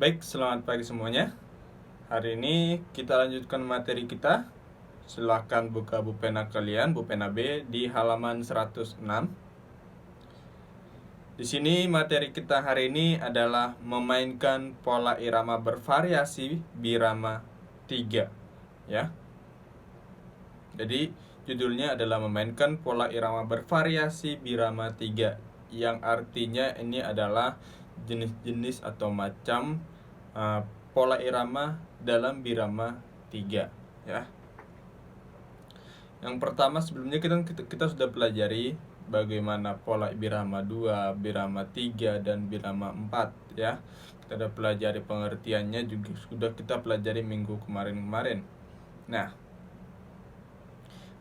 Baik, selamat pagi semuanya. Hari ini kita lanjutkan materi kita. Silahkan buka pena kalian, pena B di halaman 106. Di sini materi kita hari ini adalah memainkan pola irama bervariasi birama 3, ya. Jadi judulnya adalah memainkan pola irama bervariasi birama 3, yang artinya ini adalah jenis-jenis atau macam pola irama dalam birama 3, ya. Yang pertama, sebelumnya kita sudah pelajari bagaimana pola birama 2, birama 3 dan birama 4, ya. Kita sudah pelajari pengertiannya, juga sudah kita pelajari minggu kemarin. Nah,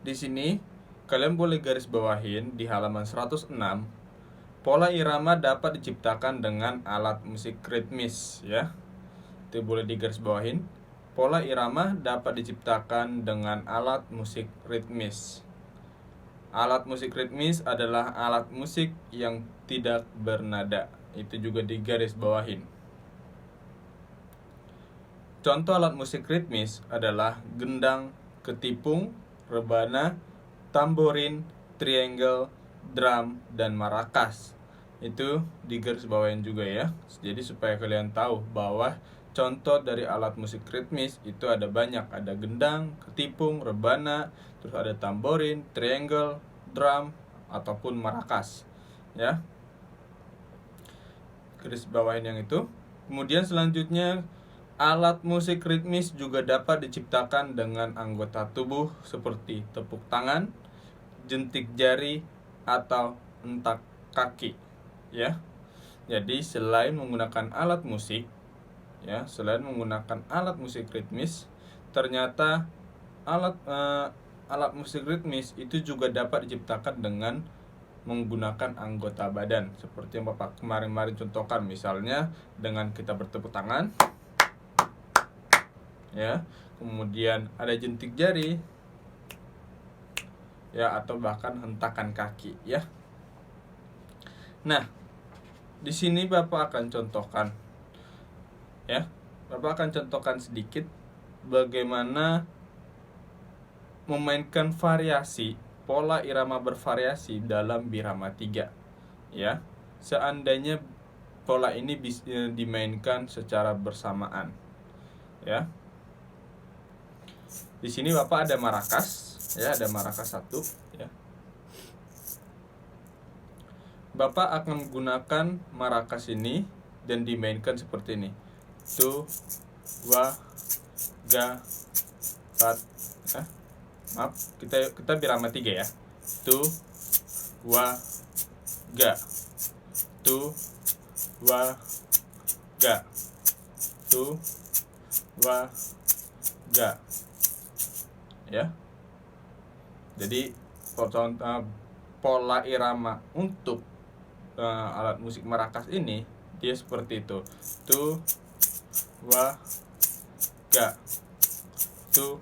di sini kalian boleh garis bawahin di halaman 106. Pola irama dapat diciptakan dengan alat musik ritmis, ya. Itu boleh digaris bawahin. Pola irama dapat diciptakan dengan alat musik ritmis. Alat musik ritmis adalah alat musik yang tidak bernada. Itu juga digaris bawahin. Contoh alat musik ritmis adalah gendang, ketipung, rebana, tamborin, triangle, drum, dan maracas. Itu digaris bawahin juga, ya. Jadi supaya kalian tahu bahwa contoh dari alat musik ritmis itu ada banyak. Ada gendang, ketipung, rebana, terus ada tamborin, triangle, drum, ataupun maracas, ya. Garis bawahin yang itu. Kemudian selanjutnya, alat musik ritmis juga dapat diciptakan dengan anggota tubuh seperti tepuk tangan, jentik jari, atau hentak kaki, ya. Jadi selain menggunakan alat musik, ya, selain menggunakan alat musik ritmis, ternyata alat musik ritmis itu juga dapat diciptakan dengan menggunakan anggota badan, seperti yang Bapak kemarin contohkan, misalnya dengan kita bertepuk tangan, ya, kemudian ada jentik jari, ya, atau bahkan hentakan kaki, ya. Nah, di sini Bapak akan contohkan, ya. Bapak akan contohkan sedikit bagaimana memainkan variasi pola irama bervariasi dalam birama 3, ya. Seandainya pola ini bisa dimainkan secara bersamaan, ya. Di sini Bapak ada maracas, ya, ada maracas 1, ya. Bapak akan menggunakan maracas ini dan dimainkan seperti ini. 2, 3, 4, ya. Maaf, kita birama 3, ya. 2, 3, 2, 3, 2, 3, ya. Jadi pola irama untuk alat musik maracas ini dia seperti itu. 2, 3, 2,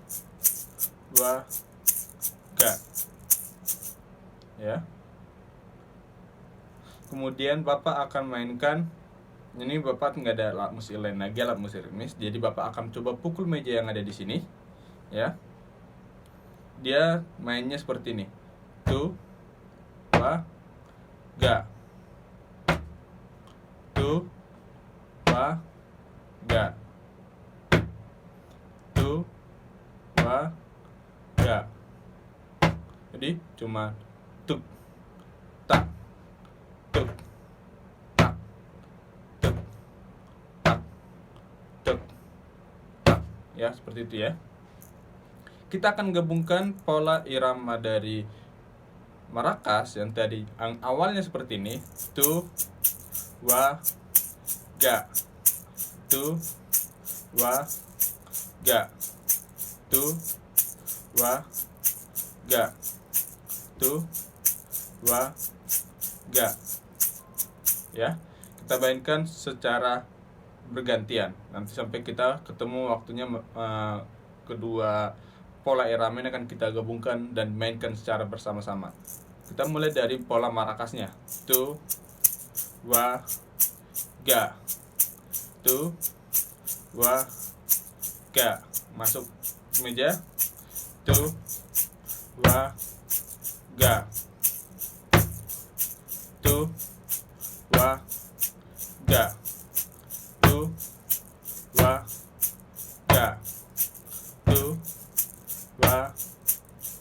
3, ya. Kemudian Bapak akan mainkan, ini Bapak nggak ada alat musik lain lagi, alat musik ritmis. Jadi Bapak akan coba pukul meja yang ada di sini, ya. Dia mainnya seperti ini. 2, 3, 2, 3, 2, 3. Jadi cuma tuk tak, tuk tak, tuk tak, tuk tak, ya, seperti itu, ya. Kita akan gabungkan pola irama dari maracas yang tadi yang awalnya seperti ini. 2, 3, 2, 3, 2, 3, 2, 3, ya. Kita mainkan secara bergantian nanti sampai kita ketemu waktunya. Kedua pola irama ini akan kita gabungkan dan mainkan secara bersama-sama. Kita mulai dari pola maracasnya. 2, 3, 2, wa, ga. Masuk meja. Tu, wa, ga. Tu, wa, ga. Tu, wa, ga. Tu, wa,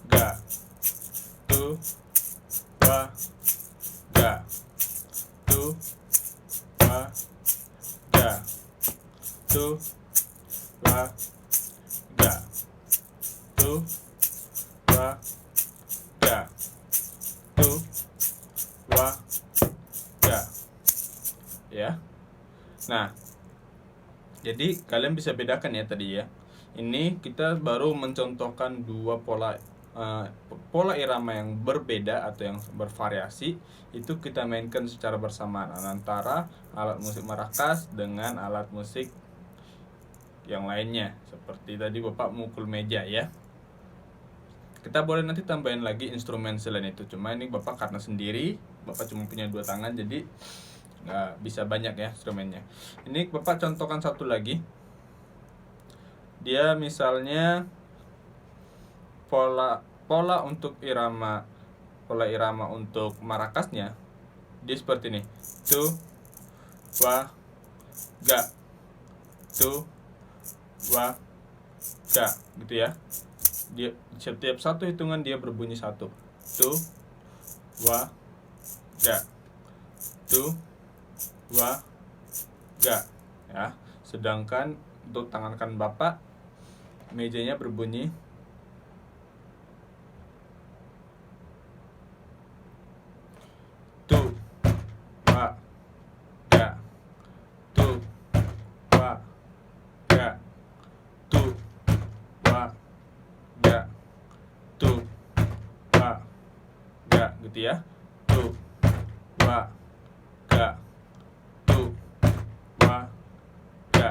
ga. Tu, wa, ga. Tu, wa, ga. Tu, wa, ga. Tu, wa, ga. Tu, wa, ga. Ya. Nah, jadi kalian bisa bedakan ya tadi ya. Ini kita baru mencontohkan dua pola irama yang berbeda atau yang bervariasi. Itu kita mainkan secara bersamaan antara alat musik maracas dengan alat musik yang lainnya. Seperti tadi Bapak mukul meja ya. Kita boleh nanti tambahin lagi instrumen selain itu. Cuma ini Bapak karena sendiri, Bapak cuma punya 2 tangan, jadi nggak bisa banyak ya instrumennya. Ini Bapak contohkan satu lagi. Dia misalnya pola untuk pola irama untuk maracasnya dia seperti ini. Tu, wa, ga. Tu, wa, ga, gitu ya. Dia setiap satu hitungan dia berbunyi satu. Tu, wa, ga. Tu, wa, ga, ya. Sedangkan untuk tangan kanan Bapak mejanya berbunyi tu, wa, ga. Tu, wa, ga. Tu, wa, ga. Tu, wa, ga, gitu ya. Tu, wa, ga. Tu, wa, ga,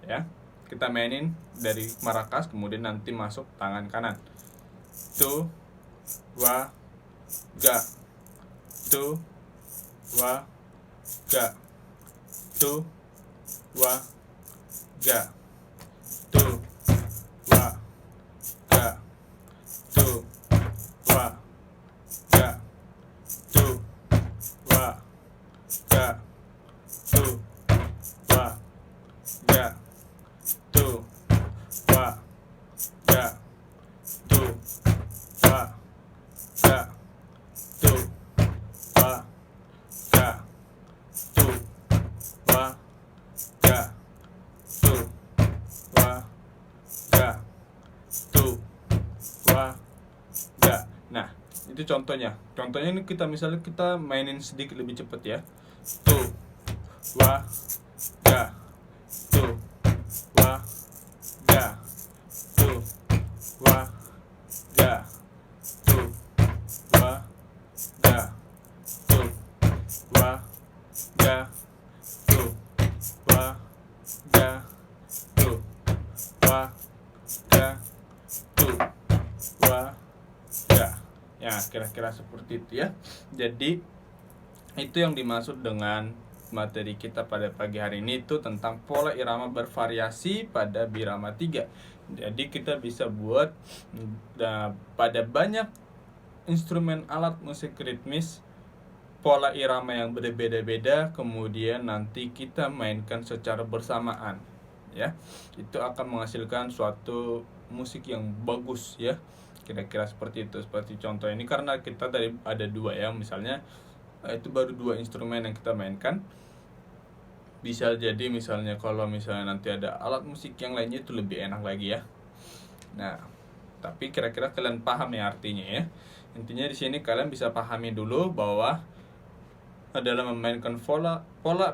ya. Kita mainin dari maracas, kemudian nanti masuk tangan kanan. Tu, wa, ga. Tu, wa, ga. Tu, wa, ga. Tu, wa, ga. Tu, wa, ga. Tu, wa, ga. Tu, wa, ga. Tu, wa, ga. Tu, wa, ga. Tu, wa, ga. Tu, wa, ga. Tu, wa, ga. Tu, wa, ga. Nah, itu contohnya. Contohnya ini misalnya kita mainin sedikit lebih cepat ya. Tu, wa, ga. Tu, wa, ga. Tu, wa, ga. Tu, wa, ga. Tu, wa, ga. Tu, wa, ga. Tu, wa, ga. Tu, wa, ga. Ya, kira-kira seperti itu ya. Jadi itu yang dimaksud dengan materi kita pada pagi hari ini, itu tentang pola irama bervariasi pada birama 3. Jadi kita bisa buat pada banyak instrumen alat musik ritmis pola irama yang berbeda-beda, kemudian nanti kita mainkan secara bersamaan ya. Itu akan menghasilkan suatu musik yang bagus ya. Kira-kira seperti itu. Seperti contoh ini, karena kita tadi ada 2 ya, misalnya itu baru 2 instrumen yang kita mainkan. Bisa jadi misalnya kalau misalnya nanti ada alat musik yang lainnya itu lebih enak lagi ya. Nah, tapi kira-kira kalian paham ya artinya ya. Intinya di sini kalian bisa pahami dulu bahwa adalah memainkan pola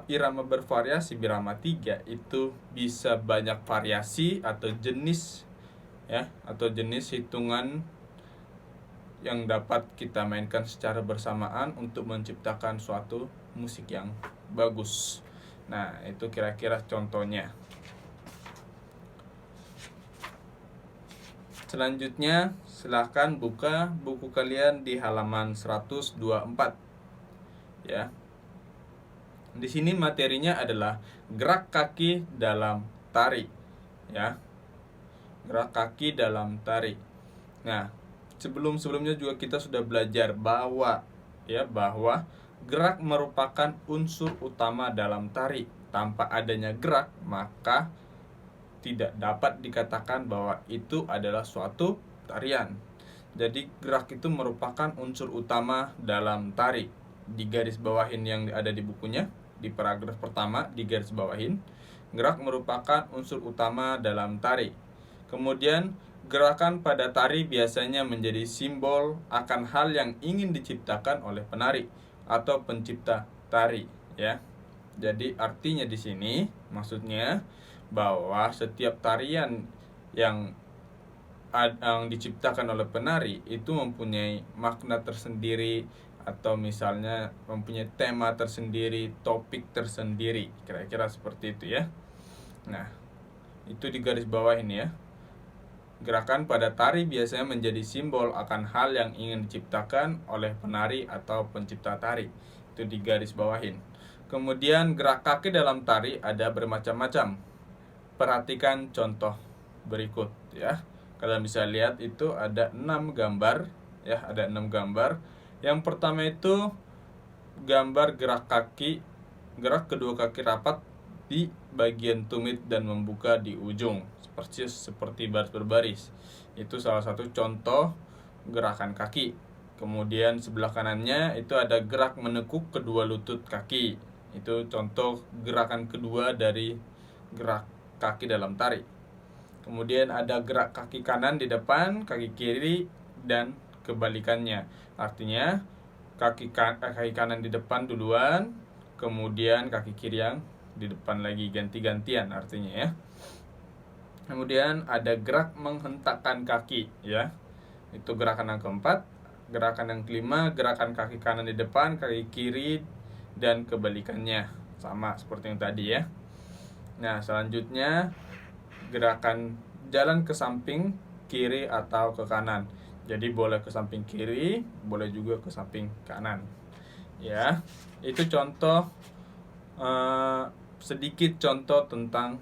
irama bervariasi birama 3 itu bisa banyak variasi atau jenis ya, atau jenis hitungan yang dapat kita mainkan secara bersamaan untuk menciptakan suatu musik yang bagus. Nah, itu kira-kira contohnya. Selanjutnya, silahkan buka buku kalian di halaman 124. Ya. Di sini materinya adalah gerak kaki dalam tari, ya. Gerak kaki dalam tari. Nah, sebelumnya juga kita sudah belajar bahwa gerak merupakan unsur utama dalam tari. Tanpa adanya gerak, maka tidak dapat dikatakan bahwa itu adalah suatu tarian. Jadi gerak itu merupakan unsur utama dalam tari. Di garis bawahin yang ada di bukunya, di paragraf pertama di garis bawahin, gerak merupakan unsur utama dalam tari. Kemudian gerakan pada tari biasanya menjadi simbol akan hal yang ingin diciptakan oleh penari atau pencipta tari, ya. Jadi artinya di sini maksudnya bahwa setiap tarian yang diciptakan oleh penari itu mempunyai makna tersendiri, atau misalnya mempunyai tema tersendiri, topik tersendiri, kira-kira seperti itu, ya. Nah, itu di garis bawah ini, ya. Gerakan pada tari biasanya menjadi simbol akan hal yang ingin diciptakan oleh penari atau pencipta tari. Itu di garis bawahin. Kemudian gerak kaki dalam tari ada bermacam-macam. Perhatikan contoh berikut, ya. Kalian bisa lihat itu ada 6 gambar, ya, ada 6 gambar. Yang pertama itu gambar gerak kedua kaki rapat di bagian tumit dan membuka di ujung, seperti baris berbaris. Itu salah satu contoh gerakan kaki. Kemudian sebelah kanannya itu ada gerak menekuk kedua lutut kaki. Itu contoh gerakan kedua dari gerak kaki dalam tari. Kemudian ada gerak kaki kanan di depan, kaki kiri, dan kebalikannya. Artinya kaki kanan di depan duluan, kemudian kaki kiri yang di depan lagi, ganti-gantian artinya, ya. Kemudian ada gerak menghentakkan kaki, ya. Itu gerakan yang keempat. Gerakan yang kelima, gerakan kaki kanan di depan, kaki kiri, dan kebalikannya. Sama seperti yang tadi, ya. Nah, selanjutnya gerakan jalan ke samping kiri atau ke kanan. Jadi boleh ke samping kiri, boleh juga ke samping kanan. Ya, itu contoh sedikit contoh tentang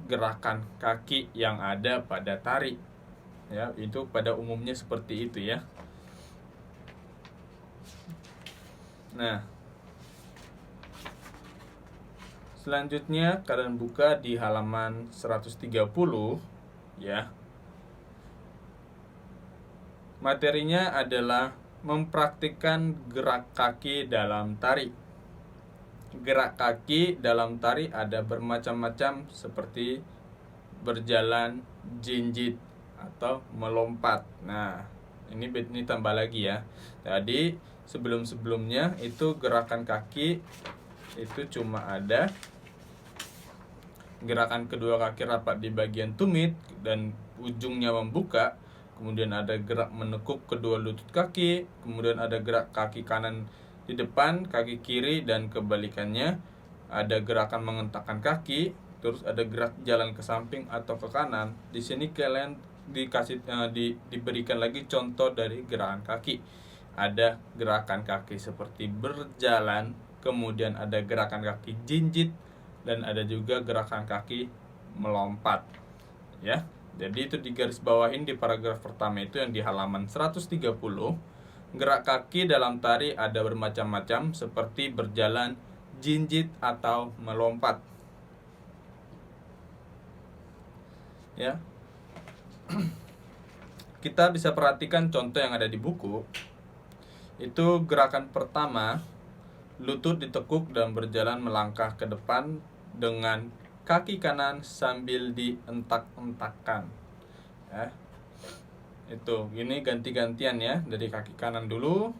gerakan kaki yang ada pada tari. Ya, itu pada umumnya seperti itu, ya. Nah, selanjutnya kalian buka di halaman 130, ya. Materinya adalah mempraktikkan gerak kaki dalam tari. Gerak kaki dalam tari ada bermacam-macam seperti berjalan, jinjit, atau melompat. Nah, ini tambah lagi, ya. Tadi sebelum-sebelumnya itu gerakan kaki itu cuma ada gerakan kedua kaki rapat di bagian tumit dan ujungnya membuka. Kemudian ada gerak menekuk kedua lutut kaki. Kemudian ada gerak kaki kanan di depan, kaki kiri, dan kebalikannya. Ada gerakan menghentakkan kaki. Terus ada gerak jalan ke samping atau ke kanan. Di sini kalian diberikan lagi contoh dari gerakan kaki. Ada gerakan kaki seperti berjalan, kemudian ada gerakan kaki jinjit, dan ada juga gerakan kaki melompat, ya. Jadi itu di garis bawahin di paragraf pertama itu yang di halaman 130. Gerak kaki dalam tari ada bermacam-macam seperti berjalan, jinjit, atau melompat, ya. Kita bisa perhatikan contoh yang ada di buku. Itu gerakan pertama, lutut ditekuk dan berjalan melangkah ke depan dengan kaki kanan sambil dientak-entakkan, ya. Itu ini ganti-gantian, ya, dari kaki kanan dulu,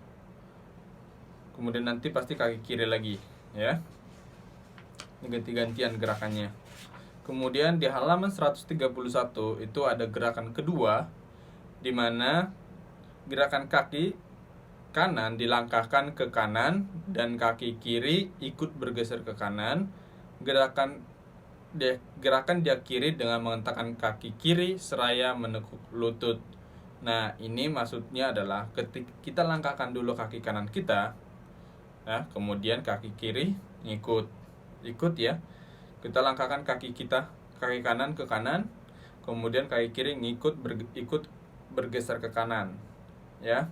kemudian nanti pasti kaki kiri lagi, ya. Ini ganti-gantian gerakannya. Kemudian di halaman 131 itu ada gerakan kedua, di mana gerakan kaki kanan dilangkahkan ke kanan dan kaki kiri ikut bergeser ke kanan. Gerakan diakhiri dengan menghentakkan kaki kiri seraya menekuk lutut. Nah, ini maksudnya adalah ketika kita langkahkan dulu kaki kanan kita, ya, kemudian kaki kiri ikut, ya. Kita langkahkan kaki kita kaki kanan ke kanan, kemudian kaki kiri ikut bergeser ke kanan. Ya.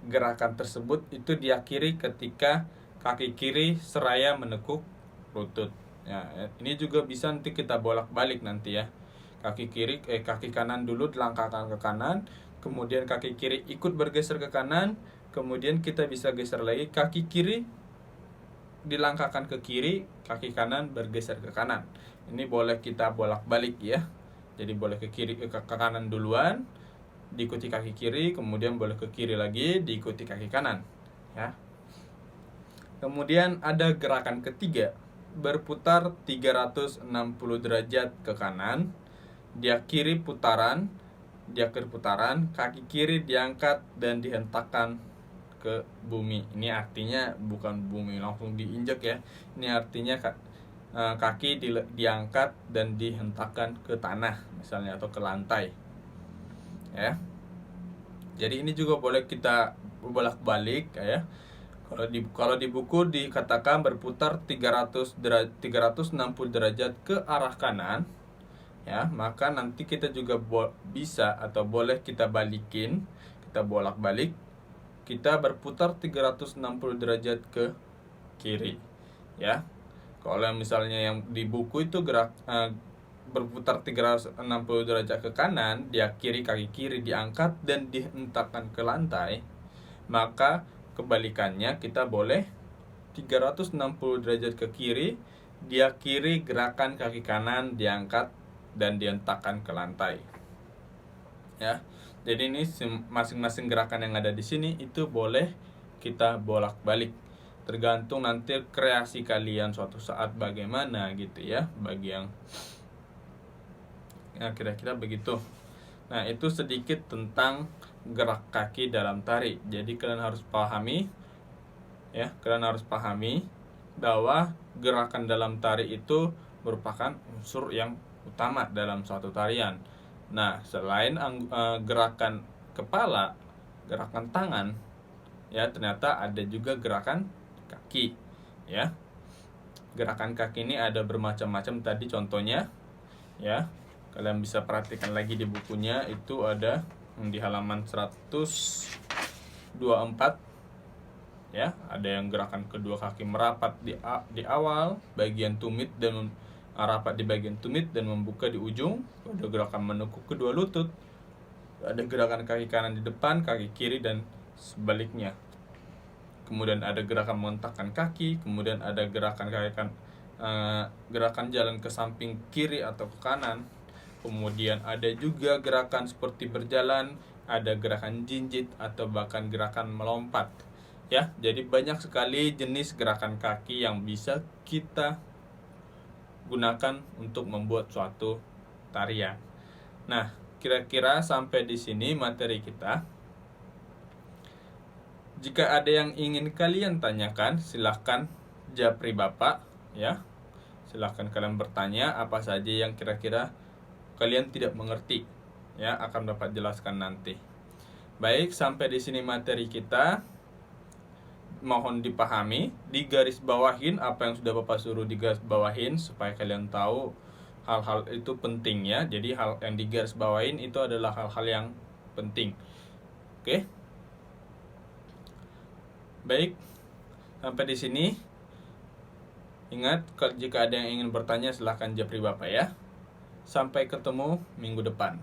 Gerakan tersebut itu diakhiri ketika kaki kiri seraya menekuk lutut. Ya, ini juga bisa nanti kita bolak-balik nanti ya. Kaki kanan dulu dilangkahkan ke kanan, kemudian kaki kiri ikut bergeser ke kanan, kemudian kita bisa geser lagi kaki kiri dilangkahkan ke kiri, kaki kanan bergeser ke kanan. Ini boleh kita bolak-balik ya. Jadi boleh ke kanan duluan, diikuti kaki kiri, kemudian boleh ke kiri lagi, diikuti kaki kanan ya. Kemudian ada gerakan ketiga, berputar 360 derajat ke kanan, diakhiri putaran, kaki kiri diangkat dan dihentakkan ke bumi. Ini artinya bukan bumi langsung diinjak ya. Ini artinya kaki diangkat dan dihentakkan ke tanah misalnya atau ke lantai. Ya. Jadi ini juga boleh kita bolak-balik ya. Kalau di buku dikatakan berputar 360 derajat ke arah kanan. Ya, maka nanti kita juga bisa atau boleh kita balikin, kita bolak-balik. Kita berputar 360 derajat ke kiri ya. Kalau misalnya yang di buku itu berputar 360 derajat ke kanan, diakhiri kaki kiri diangkat dan dihentakkan ke lantai, maka kebalikannya kita boleh 360 derajat ke kiri, diakhiri gerakan kaki kanan diangkat dan dihentakkan ke lantai ya. Jadi ini masing-masing gerakan yang ada di sini itu boleh kita bolak-balik. Tergantung nanti kreasi kalian suatu saat bagaimana gitu ya, bagi yang ya kira-kira begitu. Nah, itu sedikit tentang gerak kaki dalam tari. Jadi kalian harus pahami ya, bahwa gerakan dalam tari itu merupakan unsur yang utama dalam suatu tarian. Nah, selain gerakan kepala, gerakan tangan, ya ternyata ada juga gerakan kaki, ya. Gerakan kaki ini ada bermacam-macam tadi contohnya, ya. Kalian bisa perhatikan lagi di bukunya, itu ada di halaman 124, ya. Ada yang gerakan kedua kaki merapat di awal, bagian tumit dan rapat di bagian tumit dan membuka di ujung. Ada gerakan menekuk kedua lutut. Ada gerakan kaki kanan di depan, kaki kiri dan sebaliknya. Kemudian ada gerakan mengentakkan kaki. Kemudian ada gerakan gerakan jalan ke samping kiri atau ke kanan. Kemudian ada juga gerakan seperti berjalan. Ada gerakan jinjit atau bahkan gerakan melompat. Ya, jadi banyak sekali jenis gerakan kaki yang bisa kita gunakan untuk membuat suatu tarian. Nah, kira-kira sampai di sini materi kita. Jika ada yang ingin kalian tanyakan, silahkan japri Bapak ya. Silahkan kalian bertanya apa saja yang kira-kira kalian tidak mengerti ya, akan Bapak jelaskan nanti. Baik, sampai di sini materi kita. Mohon dipahami, digaris bawahin apa yang sudah Bapak suruh digaris bawahin supaya kalian tahu hal-hal itu penting ya. Jadi hal yang digaris bawahin itu adalah hal-hal yang penting. Oke. Baik. Sampai di sini. Ingat, jika ada yang ingin bertanya silahkan japri Bapak ya. Sampai ketemu minggu depan.